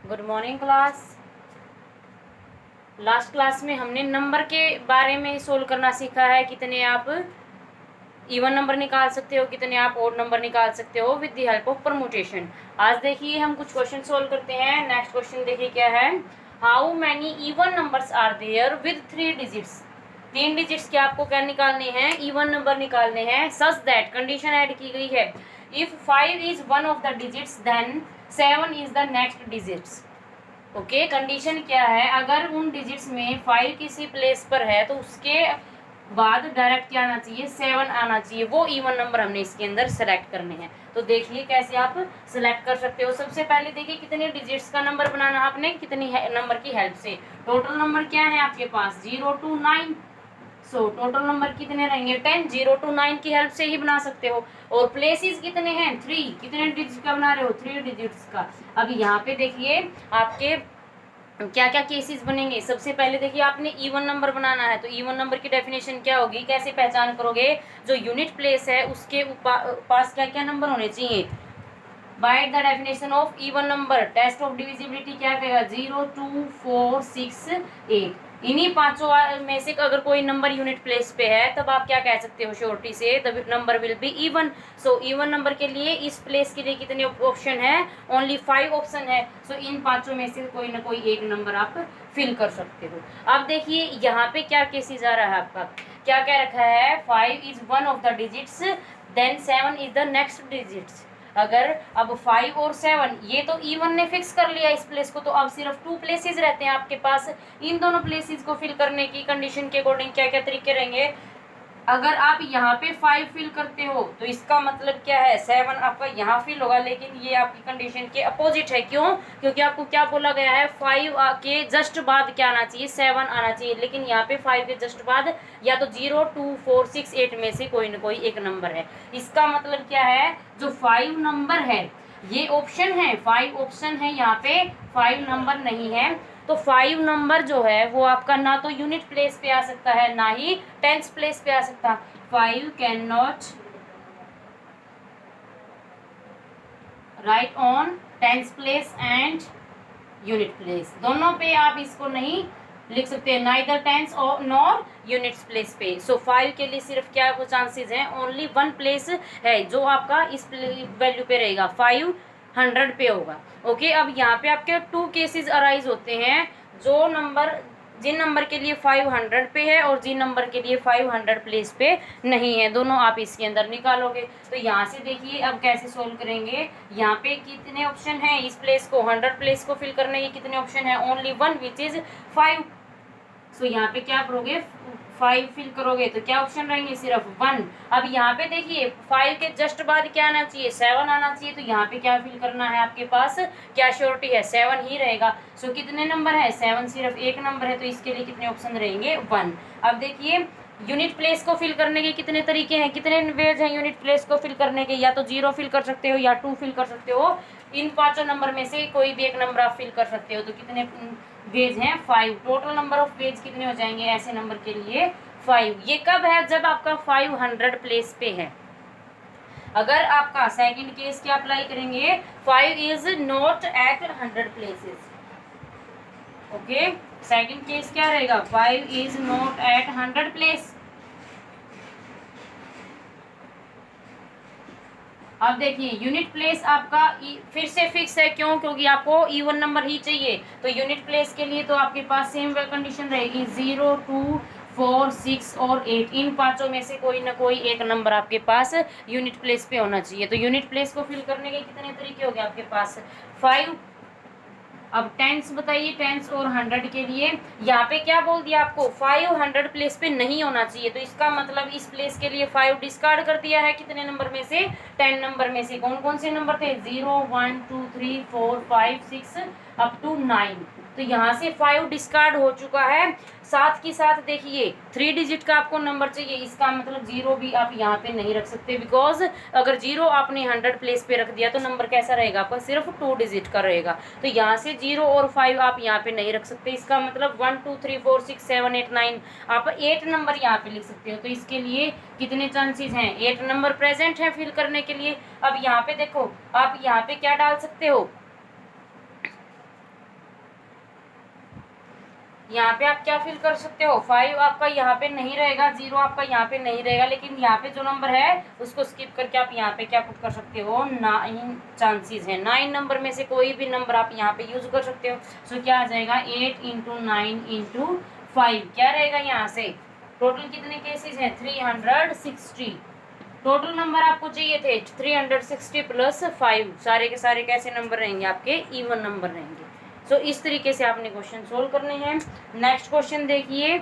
Good morning class. Last class में हमने number के बारे में सोल्व करना सीखा है। कितने आप इवन नंबर निकाल सकते हो, कितने आप ओड नंबर निकाल सकते हो with the help of permutation. आज देखिए हम कुछ क्वेश्चन सोल्व करते हैं। नेक्स्ट क्वेश्चन देखिए क्या है। How many even numbers are there with 3 digits. 3 digits के आपको क्या निकालने हैं, इवन नंबर निकालने हैं। सच दैट कंडीशन ऐड की गई है, if 5 is one of the digits then 7 is the next digits. Okay, condition क्या है, अगर उन डिजिट्स में 5 किसी प्लेस पर है तो उसके बाद डायरेक्ट क्या आना चाहिए, 7 आना चाहिए। वो इवन नंबर हमने इसके अंदर सेलेक्ट करने हैं। तो देखिए कैसे आप सेलेक्ट कर सकते हो। सबसे पहले देखिए कितने डिजिट्स का नंबर बनाना आपने, कितनी नंबर की हेल्प से। टोटल नंबर क्या है आपके पास, 0 to 9। सो टोटल नंबर कितने रहेंगे, 10। 0 to 9 की हेल्प से ही बना सकते हो। और प्लेसेस कितने हैं, 3। कितने डिजिट का बना रहे हो, 3 डिजिट्स का। अब यहाँ पे देखिए आपके क्या क्या केसेस बनेंगे। सबसे पहले देखिए आपने इवन नंबर बनाना है, तो इवन नंबर की डेफिनेशन क्या होगी, कैसे पहचान करोगे। जो यूनिट प्लेस है उसके पास क्या क्या नंबर होने चाहिए। By the definition of even number, test of divisibility क्या कहेगा, 0 2 4 6 8। इन्हीं पांचों में से अगर कोई नंबर यूनिट प्लेस पे है तब आप क्या कह सकते हो श्योरिटी से, the number will be even. So even number के लिए इस प्लेस के लिए कितने ऑप्शन है, ओनली 5 ऑप्शन है। सो इन पांचों में से कोई ना कोई एक नंबर आप फिल कर सकते हो। अब देखिए यहाँ पे क्या केसेस आ रहा है आपका, क्या क्या रखा है, 5 is one of the digits then 7 is the next digits. अगर अब 5 और 7 ये तो इवन ने फिक्स कर लिया इस प्लेस को, तो अब सिर्फ 2 प्लेसेस रहते हैं आपके पास। इन दोनों प्लेसेस को फिल करने की कंडीशन के अकॉर्डिंग क्या क्या तरीके रहेंगे। अगर आप यहाँ पे 5 फिल करते हो तो इसका मतलब क्या है, 7 आपका यहाँ फिल होगा, लेकिन ये आपकी कंडीशन के अपोजिट है। क्यों, क्योंकि आपको क्या बोला गया है, 5 के जस्ट बाद क्या आना चाहिए, 7 आना चाहिए। लेकिन यहाँ पे 5 के जस्ट बाद या तो 0 2 4 6 8 में से कोई ना कोई एक नंबर है। इसका मतलब क्या है, जो 5 नंबर है ये ऑप्शन है, 5 ऑप्शन है, यहाँ पे 5 नंबर नहीं है। तो 5 नंबर जो है वो आपका ना तो यूनिट प्लेस पे आ सकता है ना ही टेंस प्लेस पे आ सकता। 5 can not right on tens place and unit place, दोनों पे आप इसको नहीं लिख सकते, नाइदर टेंस और नॉर यूनिट्स प्लेस पे। सो 5 के लिए सिर्फ क्या चांसेस हैं, ओनली 1 प्लेस है जो आपका इस वैल्यू पे रहेगा, 500 पे होगा। ओके, अब यहाँ पे आपके 2 केसेस अराइज होते हैं, जो नंबर जिन नंबर के लिए 500 पे है और जिन नंबर के लिए 500 प्लेस पे नहीं है, दोनों आप इसके अंदर निकालोगे। तो यहाँ से देखिए अब कैसे सोल्व करेंगे। यहाँ पे कितने ऑप्शन है, इस प्लेस को 100 प्लेस को फिल करने के कितने ऑप्शन है, ओनली 1 विच इज 5। सो यहाँ पे क्या करोगे, 5 फिल करोगे तो क्या ऑप्शन रहेंगे, सिर्फ 1। अब यहाँ पे देखिए 5 के जस्ट बाद क्या आना चाहिए, 7 आना चाहिए। तो यहाँ पे क्या फिल करना है आपके पास, क्या श्योरिटी है, 7 ही रहेगा। सो कितने नंबर है, 7 सिर्फ एक नंबर है, तो इसके लिए कितने ऑप्शन रहेंगे, 1। अब देखिए यूनिट प्लेस को फिल करने के कितने तरीके हैं, कितने वेज हैं यूनिट प्लेस को फिल करने के, या तो 0 फिल कर सकते हो या 2 फिल कर सकते हो। इन पांचों नंबर में से कोई भी एक नंबर आप फिल कर सकते हो। तो कितने वेज हैं, 5। टोटल नंबर ऑफ वेज कितने हो जाएंगे ऐसे नंबर के लिए, 5। ये कब है, जब आपका 500 प्लेस पे है। अगर आपका सेकंड केस क्या अप्लाई करेंगे, 5 is not at 100 places. Okay, second case क्या रहेगा, 5 इज नॉट एट 100 प्लेस। अब देखिए यूनिट प्लेस आपका फिर से फिक्स है, क्यों, क्योंकि आपको इवन नंबर ही चाहिए। तो यूनिट प्लेस के लिए तो आपके पास सेम वे कंडीशन रहेगी, 0 2 4 6 और 8। इन पांचों में से कोई ना कोई एक नंबर आपके पास यूनिट प्लेस पे होना चाहिए। तो यूनिट प्लेस को फिल करने के कितने तरीके हो गए आपके पास, 5। अब टेंस बताइए, टेंस और 100 के लिए यहाँ पे क्या बोल दिया आपको, 500 प्लेस पे नहीं होना चाहिए। तो इसका मतलब इस प्लेस के लिए 5 डिस्कार्ड कर दिया है, कितने नंबर में से, 10 नंबर में से। कौन कौन से नंबर थे, 0 1 2 3 4 5 6 अप टू 9। तो यहाँ से 5 डिस्कार्ड हो चुका है। साथ के साथ देखिए 3 डिजिट का आपको नंबर चाहिए, इसका मतलब 0 भी आप यहाँ पे नहीं रख सकते, बिकॉज अगर 0 आपने 100 प्लेस पे रख दिया तो नंबर कैसा रहेगा आपका, सिर्फ 2 डिजिट का रहेगा। तो यहाँ से 0 और 5 आप यहाँ पे नहीं रख सकते। इसका मतलब 1 2 3 4 6 7 8 9 आप 8 नंबर यहाँ पे लिख सकते हो। तो इसके लिए कितने चांसेस हैं, 8 नंबर प्रेजेंट है फिल करने के लिए। अब यहाँ पे देखो आप यहाँ पे क्या डाल सकते हो, यहाँ पे आप क्या फिल कर सकते हो, 5 आपका यहाँ पे नहीं रहेगा, 0 आपका यहाँ पे नहीं रहेगा, लेकिन यहाँ पे जो नंबर है उसको स्किप करके आप यहाँ पे क्या पुट कर सकते हो, 9 चांसेस है। 9 नंबर में से कोई भी नंबर आप यहाँ पे यूज कर सकते हो। सो क्या आ जाएगा, 8 × 9 × 5 क्या रहेगा यहाँ से। टोटल कितने केसेस हैं, 360। टोटल नंबर आपको चाहिए थे 360 + 5, सारे के सारे कैसे नंबर रहेंगे, आपके इवन नंबर रहेंगे। सो इस तरीके से आपने क्वेश्चन सोल्व करने हैं। नेक्स्ट क्वेश्चन देखिए,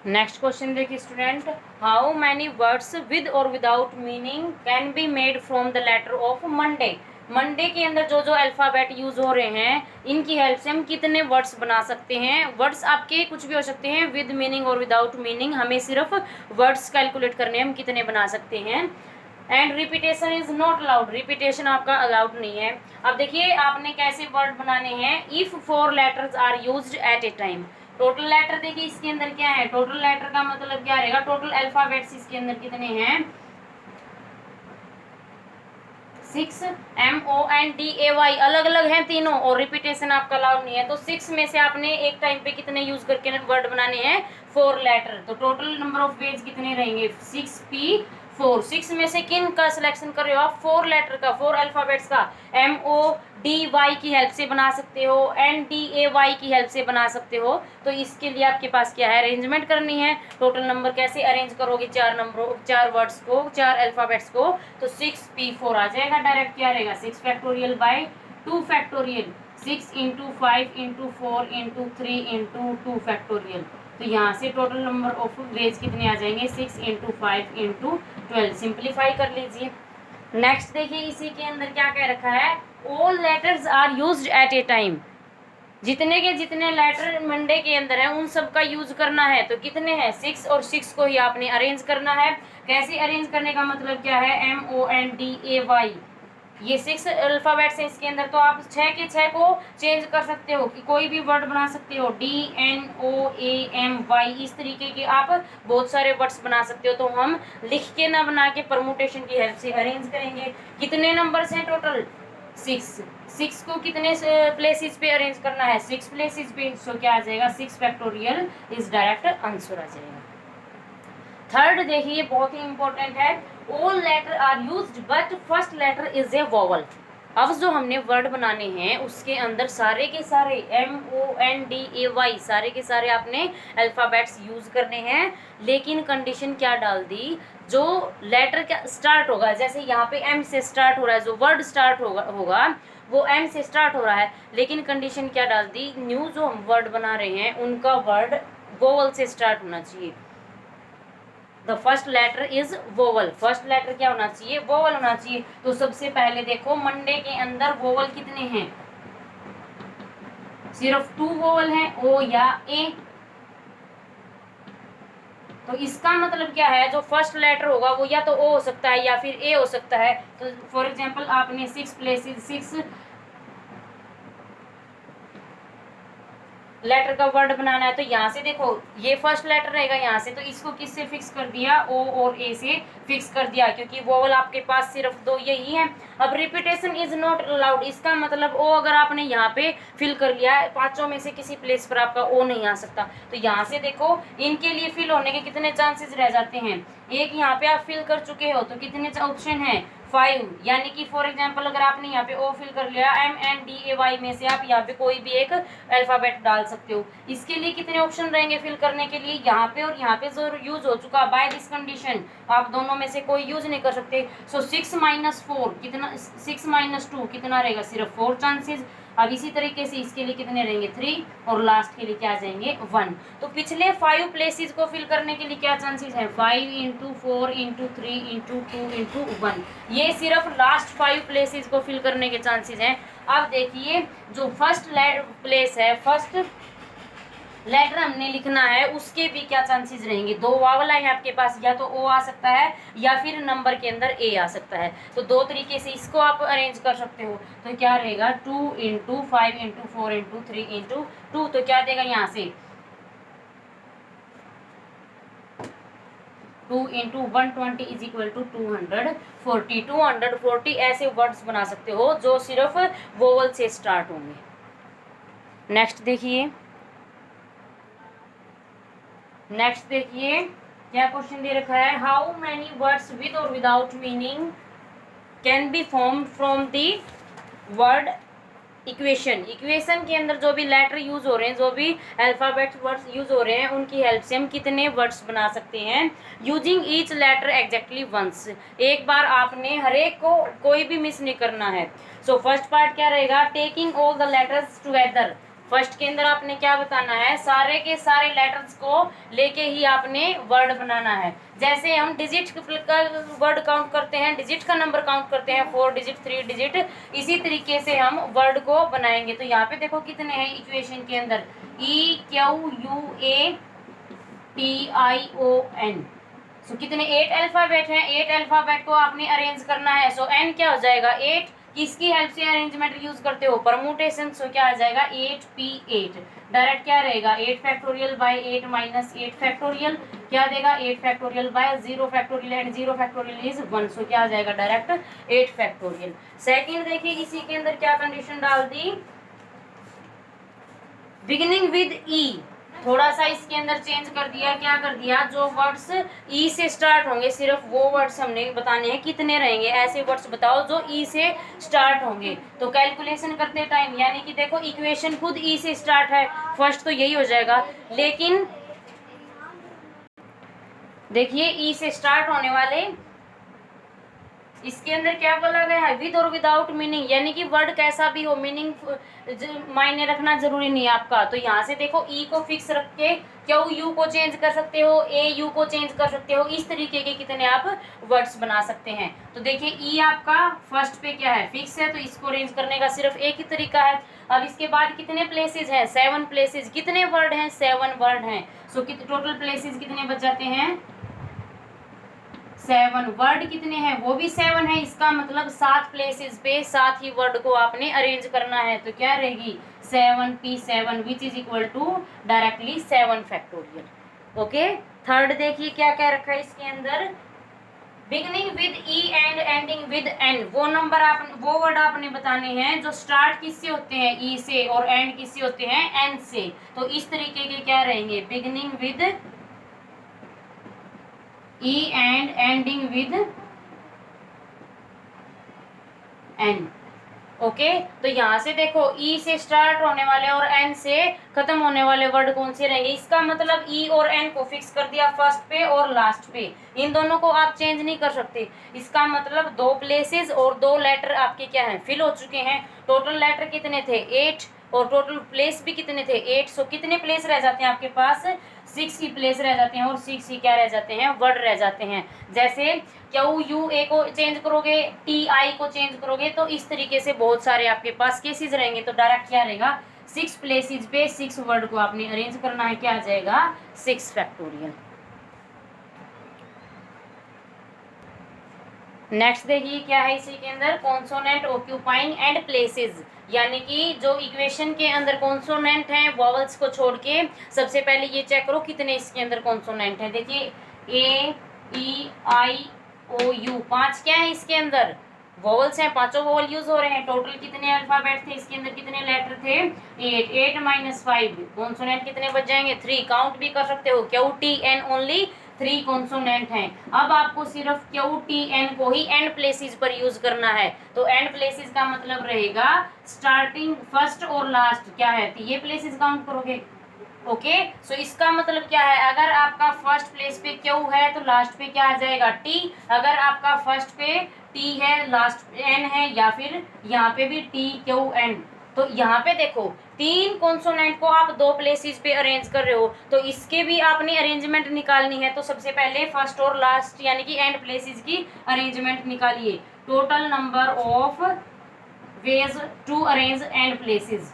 नेक्स्ट क्वेश्चन देखिए student, how many words with or without meaning can be made from the letter of Monday. Monday के अंदर जो जो अल्फ़ाबेट यूज हो रहे हैं, इनकी हेल्प से हम कितने वर्ड्स बना सकते हैं। वर्ड्स आपके कुछ भी हो सकते हैं, विद मीनिंग और विदाउट मीनिंग, हमें सिर्फ वर्ड्स कैलकुलेट करने हैं हम कितने बना सकते हैं। And repetition is not allowed, repetition आपका अलाउड नहीं है। अब देखिए आपने कैसे वर्ड बनाने हैं, if 4 letters are used at a time. Total letter देखिए इसके अंदर क्या है, टोटल लेटर का मतलब क्या रहेगा, टोटल अल्फाबेट्स इसके अंदर कितने हैं, 6 MONDAY, अलग अलग हैं तीनों, और रिपीटेशन आपका अलाउड नहीं है। तो 6 में से आपने एक टाइम पे कितने यूज करके वर्ड बनाने हैं, 4 लेटर। तो टोटल नंबर ऑफ पेज कितने रहेंगे, 6P4। 6 में से किन का सिलेक्शन कर रहे हो आप, 4 लेटर का, 4 अल्फाबेट्स का। MODY की हेल्प से बना सकते हो, NDAY की हेल्प से बना सकते हो। तो इसके लिए आपके पास क्या है, अरेंजमेंट करनी है। टोटल नंबर कैसे अरेंज करोगे, 4 वर्ड्स को, 4 अल्फाबेट्स को, तो 6P4 आ जाएगा। डायरेक्ट क्या रहेगा, 6 फैक्टोरियल बाई 2 फैक्टोरियल, 6 × 5 × 4 × 3 × 2 फैक्टोरियल। तो यहाँ से टोटल नंबर ऑफ वेज कितने आ जाएंगे, 6 × 5 × 12। सिंप्लीफाई कर लीजिए। नेक्स्ट देखिए इसी के अंदर क्या कह रखा है, all letters are used at a time. जितने के जितने लेटर मंडे के अंदर है उन सब का यूज करना है। तो कितने हैं, 6, और 6 को ही आपने अरेंज करना है। कैसे अरेंज करने का मतलब क्या है, MONDAY, ये 6 अल्फाबेट्स हैं इसके अंदर। तो आप 6 के 6 को चेंज कर सकते हो, कि कोई भी वर्ड बना सकते हो, DNOAMY, इस तरीके के आप बहुत सारे वर्ड्स बना सकते हो। तो हम लिख के ना बना के परमुटेशन की हेल्प से अरेंज करेंगे। कितने नंबर्स हैं टोटल, 6 को कितने प्लेसेस पे अरेंज करना है, 6 प्लेसेस पे। सो क्या आ जाएगा, 6 फैक्टोरियल इज डायरेक्ट आंसर आ जाएगा। थर्ड देखिए बहुत ही इंपॉर्टेंट है, all letter are used but first letter is a vowel. अब जो हमने वर्ड बनाने हैं उसके अंदर सारे के सारे MONDAY, सारे के सारे आपने अल्फाबेट्स यूज करने हैं, लेकिन कंडीशन क्या डाल दी, जो लेटर क्या स्टार्ट होगा, जैसे यहाँ पे M से स्टार्ट हो रहा है, जो वर्ड स्टार्ट होगा वो M से स्टार्ट हो रहा है, लेकिन कंडीशन क्या डाल दी, न्यू जो हम वर्ड बना रहे हैं उनका वर्ड वोवल से स्टार्ट होना चाहिए। The first letter is vowel, first letter क्या होना चाहिए, वोवल होना चाहिए। तो सबसे पहले देखो मंडे के अंदर वोवल कितने हैं, सिर्फ 2 वोवल हैं, O या A। तो इसका मतलब क्या है, जो फर्स्ट लेटर होगा वो या तो O हो सकता है या फिर A हो सकता है। तो फॉर एग्जांपल आपने 6 प्लेसेस 6 लेटर का वर्ड बनाना है, तो यहाँ से देखो ये फर्स्ट लेटर रहेगा यहाँ से, तो इसको किससे फिक्स कर दिया, O और A से फिक्स कर दिया, क्योंकि वोवल आपके पास सिर्फ 2 यही है। अब रिपीटेशन इज नॉट अलाउड, इसका मतलब O अगर आपने यहाँ पे फिल कर लिया है, 5 में से किसी प्लेस पर आपका O नहीं आ सकता। तो यहाँ से देखो इनके लिए फिल होने के कितने चांसेस रह जाते हैं, एक यहाँ पे आप फिल कर चुके हो, तो कितने ऑप्शन है, 5। यानी कि फॉर एग्जांपल अगर आपने यहाँ पे O फिल कर लिया, MNDAY में से आप यहाँ पे कोई भी एक अल्फाबेट डाल सकते हो। इसके लिए कितने ऑप्शन रहेंगे फिल करने के लिए, यहाँ पे और यहाँ पे जो यूज हो चुका बाय दिस कंडीशन, आप दोनों में से कोई यूज नहीं कर सकते। सो 6 - 4 कितना, 6 - 2 कितना रहेगा, सिर्फ 4 चांसेस। अब इसी तरीके से इसके लिए कितने रहेंगे, 3, और लास्ट के लिए क्या आ जाएंगे, 1। तो पिछले 5 प्लेसेस को फिल करने के लिए क्या चांसेस हैं, 5 × 4 × 3 × 2 × 1। ये सिर्फ लास्ट 5 प्लेसेस को फिल करने के चांसेस हैं। अब देखिए जो फर्स्ट प्लेस है, फर्स्ट लेटर हमने लिखना है, उसके भी क्या चांसेस रहेंगे, 2 वावल है आपके पास, या तो O आ सकता है या फिर नंबर के अंदर A आ सकता है। तो 2 तरीके से इसको आप अरेंज कर सकते हो। तो क्या रहेगा, 2 × 5 × 4 × 3 × 2। तो क्या देगा यहाँ से, 2 × 120 = 240। 240 ऐसे वर्ड्स बना सकते हो जो सिर्फ वोवल से स्टार्ट होंगे। नेक्स्ट देखिए, क्या क्वेश्चन दे रखा है, how many words with or without meaning can B form from the word equation के अंदर जो भी लेटर यूज हो रहे हैं, जो भी अल्फाबेट वर्ड्स यूज हो रहे हैं, उनकी हेल्प से हम कितने वर्ड्स बना सकते हैं using each letter exactly once. एक बार आपने हर एक को कोई भी मिस नहीं करना है। सो फर्स्ट पार्ट क्या रहेगा, taking all the letters together. First के अंदर आपने क्या बताना है, सारे के सारे लेटर्स को लेके ही आपने वर्ड बनाना है। जैसे हम डिजिट का वर्ड काउंट करते हैं, डिजिट का नंबर काउंट करते हैं, 4 डिजिट 3 डिजिट, इसी तरीके से हम वर्ड को बनाएंगे। तो यहाँ पे देखो कितने हैं इक्वेशन के अंदर, EQUATION। सो कितने 8 अल्फाबेट हैं, 8 अल्फाबेट को आपने अरेंज करना है। सो एन क्या हो जाएगा 8, किसकी हेल्प से अरेंजमेंट यूज करते हो, परमुटेशन। सो क्या आ जाएगा 8P8। डायरेक्ट क्या रहेगा 8 फैक्टोरियल बाय 8 माइनस 8 फैक्टोरियल, क्या देगा 8 factorial by 0 factorial, and 0 factorial is 1। सो क्या आ जाएगा डायरेक्ट 8 फैक्टोरियल। सेकंड देखिए इसी के अंदर क्या कंडीशन डाल दी, बिगिनिंग विद ई। थोड़ा सा इसके अंदर चेंज कर दिया, क्या कर दिया, जो वर्ड्स ई से स्टार्ट होंगे सिर्फ वो वर्ड्स हमने बताने हैं, कितने रहेंगे ऐसे वर्ड्स बताओ जो ई से स्टार्ट होंगे। तो कैलकुलेशन करते टाइम, यानी कि देखो इक्वेशन खुद ई से स्टार्ट है, फर्स्ट तो यही हो जाएगा। लेकिन देखिए ई से स्टार्ट होने वाले इसके अंदर क्या बोला गया है, विद और विदाउट मीनिंग, यानी कि वर्ड कैसा भी हो, मीनिंग मायने रखना जरूरी नहीं है आपका। तो यहाँ से देखो ई को फिक्स रख के क्यू यू को चेंज कर सकते हो, ए यू को चेंज कर सकते हो, इस तरीके के कितने आप वर्ड्स बना सकते हैं। तो देखिए ई आपका फर्स्ट पे क्या है, फिक्स है, तो इसको अरेंज करने का सिर्फ एक ही तरीका है। अब इसके बाद कितने प्लेसेज हैं, 7 प्लेसेज, कितने वर्ड हैं 7 वर्ड हैं। सो टोटल प्लेसेज कितने बच जाते हैं 7, वर्ड कितने हैं वो भी 7 है। इसका मतलब 7 प्लेसेस पे 7 ही वर्ड को आपने अरेंज करना है। तो क्या रहेगी 7P7 which is equal to directly 7 factorial. Okay, third देखिए क्या क्या रखा है इसके अंदर, beginning with E and ending with N. वो नंबर आप वो वर्ड आपने बताने हैं जो स्टार्ट किससे होते हैं ई से, और एंड किससे होते हैं एन से। तो इस तरीके के क्या रहेंगे, beginning with E and ending with N। Okay, तो यहाँ से देखो E से स्टार्ट होने वाले और N से खत्म होने वाले वर्ड कौन से रहेंगे। इसका मतलब E और N को फिक्स कर दिया फर्स्ट पे और लास्ट पे, इन दोनों को आप चेंज नहीं कर सकते। इसका मतलब 2 प्लेसेस और 2 लेटर आपके क्या हैं, फिल हो चुके हैं। टोटल लेटर कितने थे 8 और टोटल प्लेस भी कितने थे 8। सो कितने प्लेस रह जाते हैं आपके पास 6 ही प्लेस रह जाते हैं, और 6 ही क्या रह जाते हैं वर्ड रह जाते हैं। जैसे QUA को चेंज करोगे, TI को चेंज करोगे, तो इस तरीके से बहुत सारे आपके पास केसेस रहेंगे। तो डायरेक्ट क्या रहेगा 6 प्लेसेस पे 6 वर्ड को आपने अरेंज करना है, क्या आ जाएगा 6 फैक्टोरियल। नेक्स्ट देखिए क्या है इसी के अंदर, कॉन्सोनेंट ऑक्यूपाइंग एंड प्लेसेस, यानी कि जो इक्वेशन के अंदर कॉन्सोनेंट हैं वॉवल्स को छोड़ के, सबसे पहले ये चेक करो कितने इसके अंदर कॉन्सोनेंट हैं। देखिए AEIOU 5 क्या है इसके अंदर वॉवल्स हैं, 5 वॉवल यूज हो रहे हैं। टोटल कितने अल्फाबेट थे इसके अंदर, कितने लेटर थे 8, 8 माइनस 5, कॉन्सोनेंट कितने बच जाएंगे 3। काउंट भी कर सकते हो, QTN ओनली 3 कॉन्सोनेंट हैं। अब आपको सिर्फ QTN को ही एंड प्लेसेस पर यूज करना है। तो एंड प्लेसेस का मतलब रहेगा स्टार्टिंग फर्स्ट और लास्ट क्या है, तो ये प्लेसेस काउंट करोगे। ओके, सो इसका मतलब क्या है, अगर आपका फर्स्ट प्लेस पे Q है तो लास्ट पे क्या आ जाएगा T। अगर आपका फर्स्ट पे T है लास्ट N है, या फिर यहाँ पे भी TQN। तो यहाँ पे देखो 3 कॉन्सोनेंट को आप 2 प्लेसेस पे अरेंज कर रहे हो, तो इसके भी आपने अरेंजमेंट निकालनी है। तो सबसे पहले फर्स्ट और लास्ट यानी कि एंड प्लेसेस की अरेंजमेंट निकालिए। Total number of ways to arrange end places,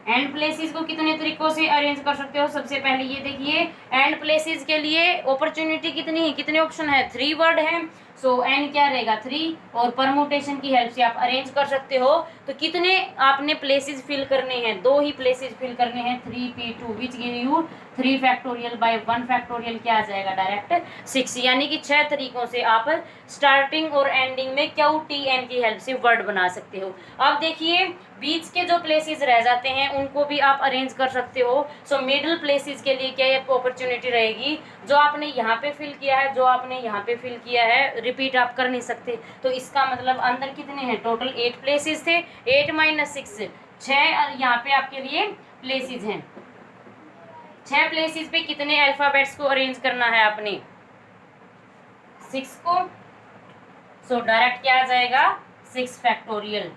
end places को कितने तरीकों से अरेंज कर सकते हो। सबसे पहले ये देखिए एंड प्लेसेस के लिए अपॉर्चुनिटी कितनी है, कितने ऑप्शन है 3 वर्ड है। सो एन क्या रहेगा 3, और परमुटेशन की हेल्प से आप अरेंज कर सकते हो। तो कितने आपने प्लेसेस फिल करने हैं, 2 ही प्लेसेस फिल करने हैं 3P2 which give you 3 factorial by 1 factorial क्या आ जाएगा, डायरेक्ट 6। यानी कि 6 तरीकों से आप स्टार्टिंग और एंडिंग में क्यू टी एन की हेल्प से वर्ड बना सकते हो। अब देखिए बीच के जो प्लेसेस रह जाते हैं उनको भी आप अरेंज कर सकते हो। सो मिडिल प्लेसेस के लिए क्या ये अपॉर्चुनिटी रहेगी, जो आपने यहाँ पे फिल किया है, जो आपने यहाँ पे फिल किया है, रिपीट आप कर नहीं सकते। तो इसका मतलब अंदर कितने हैं, टोटल 8 प्लेसेस थे, 8 माइनस 6 6 यहाँ पे आपके लिए प्लेसेस हैं। 6 प्लेसेस पे कितने अल्फाबेट्स को अरेंज करना है आपने, 6 को। सो डायरेक्ट क्या आ जाएगा, 6 फैक्टोरियल।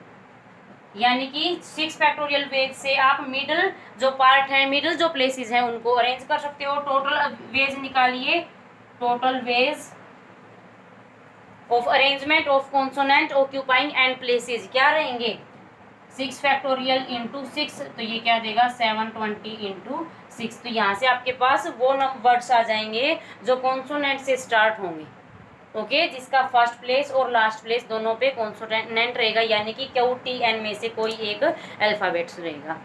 यानी कि 6 फैक्टोरियल वेज से आप मिडल जो पार्ट है, मिडल जो प्लेसेस हैं उनको अरेंज कर सकते हो। टोटल वेज निकालिए, total ways of arrangement of consonant occupying and places क्या रहेंगे, 6 फैक्टोरियल इंटू 6, तो ये क्या देगा 720 इंटू 6। तो यहाँ से आपके पास वो वर्ड्स आ जाएंगे जो कॉन्सोनेंट से स्टार्ट होंगे, ओके, जिसका फर्स्ट प्लेस और लास्ट प्लेस दोनों पे कॉन्सोनेंट रहेगा, यानी कि क्यू टी एन में से कोई एक अल्फाबेट्स रहेगा।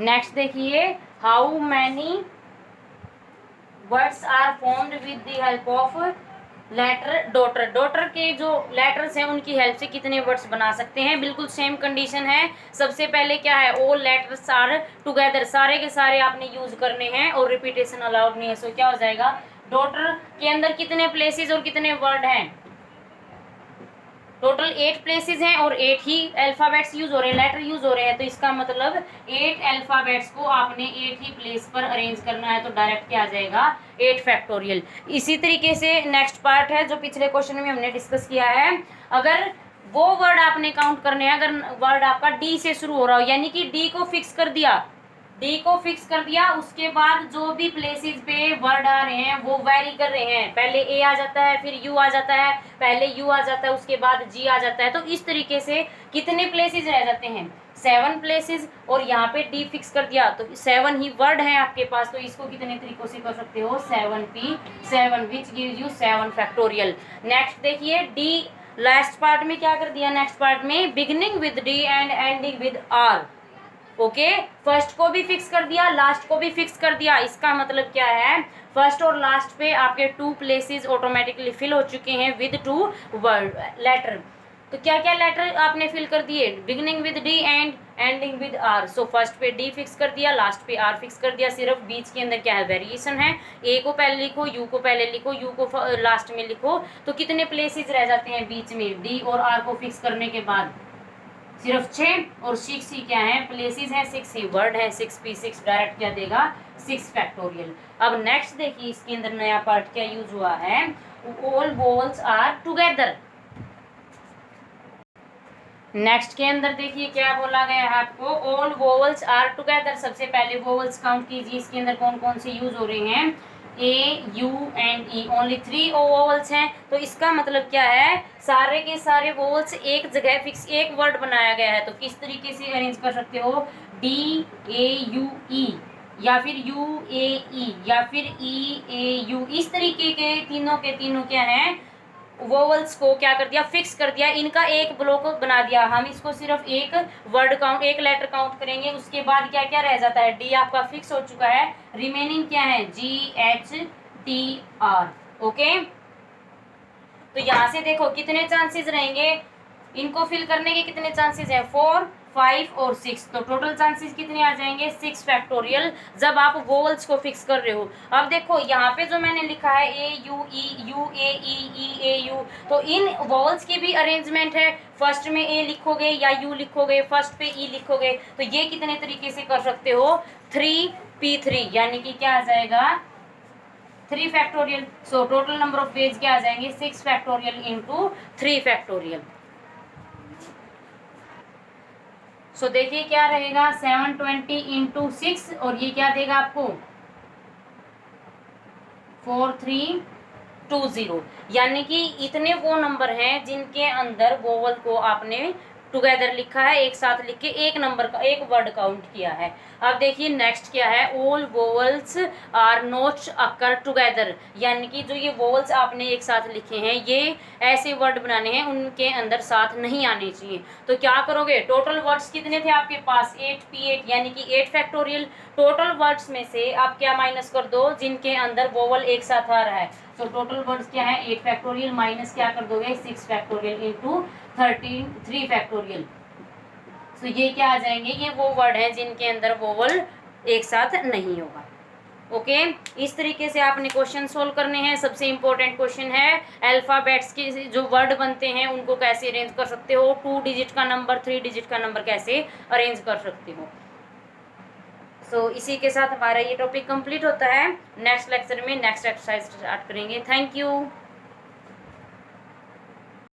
नेक्स्ट देखिए how many words are formed with the help of letter daughter. Daughter के जो लेटर्स हैं उनकी हेल्प से कितने वर्ड्स बना सकते हैं, बिल्कुल सेम कंडीशन है। सबसे पहले क्या है, ऑल लेटर्स आर टुगेदर, सारे के सारे आपने यूज करने हैं और रिपीटेशन अलाउड नहीं है। सो क्या हो जाएगा, डॉटर के अंदर कितने प्लेसेस और कितने वर्ड हैं, टोटल 8 प्लेसेस हैं और 8 ही अल्फाबेट्स यूज हो रहे हैं, लेटर यूज हो रहे हैं। तो इसका मतलब 8 अल्फाबेट्स को आपने 8 ही प्लेस पर अरेंज करना है, तो डायरेक्ट क्या आ जाएगा 8 फैक्टोरियल। इसी तरीके से नेक्स्ट पार्ट है जो पिछले क्वेश्चन में हमने डिस्कस किया है, अगर वो वर्ड आपने काउंट करने हैं, अगर वर्ड आपका डी से शुरू हो रहा हो, यानी कि डी को फिक्स कर दिया, डी को फिक्स कर दिया, उसके बाद जो भी प्लेसेस पे वर्ड आ रहे हैं वो वेरी कर रहे हैं, पहले ए आ जाता है, फिर यू आ जाता है, पहले यू आ जाता है, उसके बाद जी आ जाता है। तो इस तरीके से कितने प्लेसेस रह जाते हैं, 7 प्लेसेस, और यहाँ पे डी फिक्स कर दिया तो 7 ही वर्ड हैं आपके पास। तो इसको कितने तरीकों से कर सकते हो, 7p7 which gives you 7 factorial. Next देखिए डी लास्ट पार्ट में क्या कर दिया, नेक्स्ट पार्ट में beginning with D and ending with R, okay, first को भी फिक्स कर दिया, लास्ट को भी फिक्स कर दिया। इसका मतलब क्या है, फर्स्ट और लास्ट पे आपके 2 प्लेसेस ऑटोमेटिकली फिल हो चुके हैं विद 2 वर्ड लेटर। तो क्या क्या लेटर आपने फिल कर दिए, beginning with D and ending with R. So first पे डी फिक्स कर दिया, लास्ट पे आर फिक्स कर दिया। सिर्फ बीच के अंदर क्या है, वेरिएशन है, ए को पहले लिखो, यू को पहले लिखो, यू को लास्ट में लिखो। तो कितने प्लेसेस रह जाते हैं बीच में, डी और आर को फिक्स करने के बाद, सिर्फ 6, और 6 ही क्या है, प्लेसेस हैं, 6 ही वर्ड है, 6p6 डायरेक्ट क्या देगा 6 फैक्टोरियल। अब नेक्स्ट देखिए इसके अंदर नया पार्ट क्या यूज हुआ है, all vowels are together. Next के अंदर देखिए क्या बोला गया है आपको, ऑल वोवल्स आर टुगेदर। सबसे पहले वोवल्स काउंट कीजिए, इसके अंदर कौन कौन से यूज हो रहे हैं, A U and E, only 3 vowels हैं। तो इसका मतलब क्या है, सारे के सारे वोवल्स एक जगह फिक्स, एक वर्ड बनाया गया है। तो किस तरीके से अरेंज कर सकते हो, डी ए यू ई, या फिर यू ए ई, या फिर ई ए यू, इस तरीके के तीनों क्या हैं, वोवल्स को क्या कर दिया, फिक्स कर दिया, इनका एक ब्लॉक बना दिया। हम इसको सिर्फ एक वर्ड काउंट, एक लेटर काउंट करेंगे, उसके बाद क्या क्या रह जाता है, डी आपका फिक्स हो चुका है, रिमेनिंग क्या है, जी एच टी आर, ओके। तो यहाँ से देखो कितने चांसेस रहेंगे, इनको फिल करने के कितने चांसेस है, 4, 5 और 6। तो टोटल चांसेस कितने आ जाएंगे, 6 फैक्टोरियल, जब आप वोवल्स को फिक्स कर रहे हो। अब देखो यहाँ पे जो मैंने लिखा है A U E, U A E A U, तो इन वोवल्स की भी अरेंजमेंट है, फर्स्ट में ए लिखोगे या यू लिखोगे, फर्स्ट पे ई लिखोगे। तो ये कितने तरीके से कर सकते हो, 3p3, यानी कि क्या आ जाएगा 3 factorial. So total number of veg क्या आ जाएंगे, 6 फैक्टोरियल इंटू 3 फैक्टोरियल। सो देखिए क्या रहेगा, 720 इंटू 6, और ये क्या देगा आपको 4320। यानी कि इतने वो नंबर हैं जिनके अंदर वोवल को आपने टुगेदर लिखा है, एक साथ लिख के एक नंबर का एक वर्ड काउंट किया है। अब देखिए नेक्स्ट क्या है, all vowels are not occur together, यानी कि जो ये वोवल्स आपने एक साथ लिखे हैं ये ऐसे वर्ड बनाने हैं उनके अंदर साथ नहीं आने चाहिए। तो क्या करोगे, टोटल वर्ड्स कितने थे आपके पास 8p8 यानी कि 8 फैक्टोरियल। टोटल वर्ड्स में से आप क्या माइनस कर दो, जिनके अंदर वोवल एक साथ आ रहा है। तो टोटल वर्ड्स क्या है 8 फैक्टोरियल माइनस क्या कर दोगे 6 फैक्टोरियल इंटू 3 फैक्टोरियल। तो ये क्या आ जाएंगे, ये वो वर्ड हैं जिनके अंदर वोवल एक साथ नहीं होगा। ओके इस तरीके से आपने क्वेश्चन सोल्व करने हैं। सबसे इंपॉर्टेंट क्वेश्चन है अल्फाबेट्स के जो वर्ड बनते हैं उनको कैसे अरेंज कर सकते हो, 2 डिजिट का नंबर 3 डिजिट का नंबर कैसे अरेंज कर सकते हो। सो इसी के साथ हमारा ये टॉपिक कंप्लीट होता है। नेक्स्ट लेक्चर में नेक्स्ट एक्सरसाइज स्टार्ट करेंगे। Thank you.